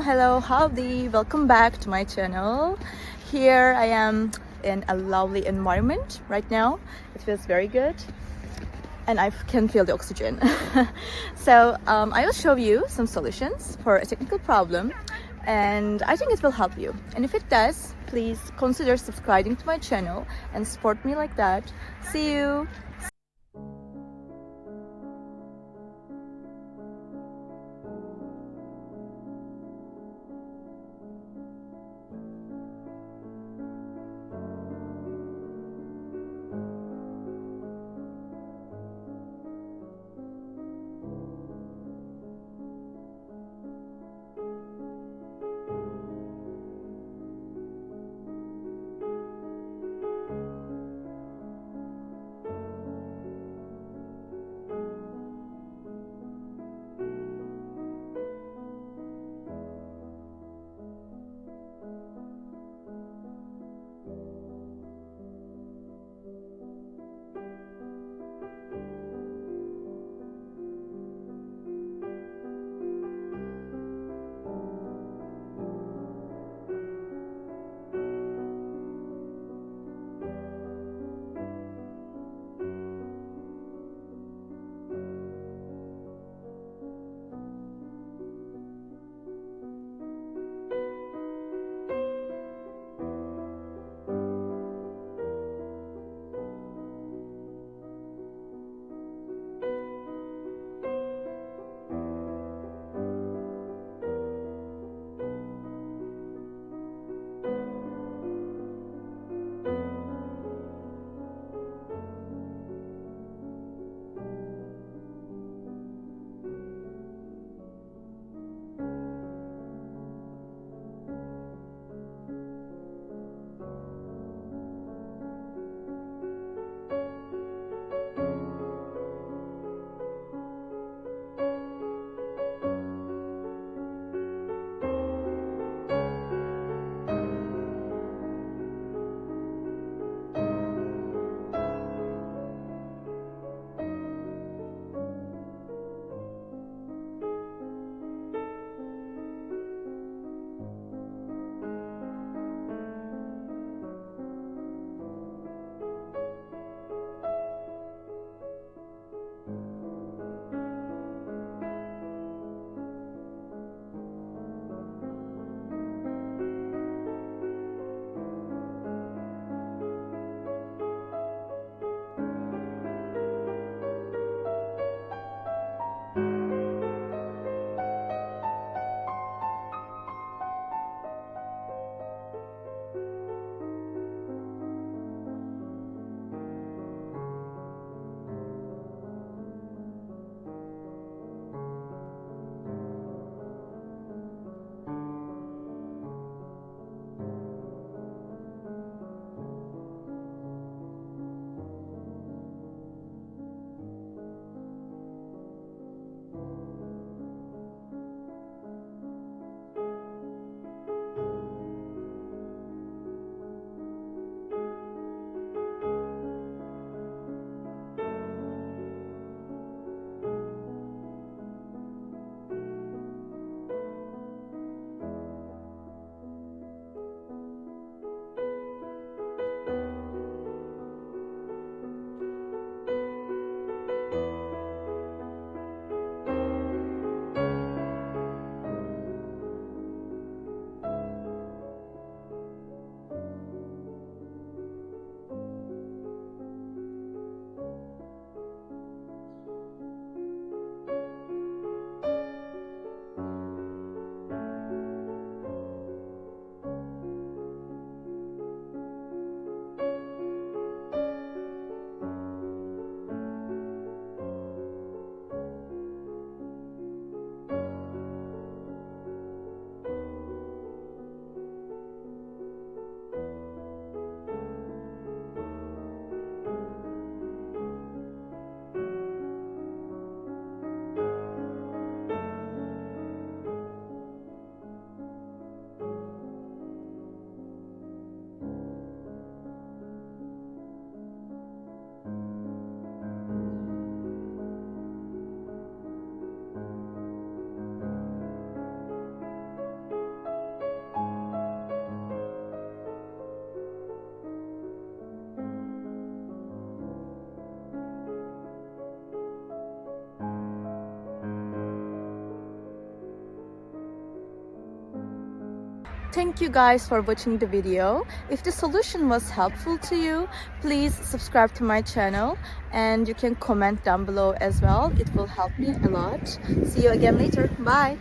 Hello, howdy, welcome back to my channel. Here I am in a lovely environment right now. It feels very good and I can feel the oxygen. So I will show you some solutions for a technical problem, and I think it will help you. And if it does, please consider subscribing to my channel and support me like that. See you. Thank you guys for watching the video. If the solution was helpful to you, please subscribe to my channel and you can comment down below as well. It will help me a lot. See you again later. Bye.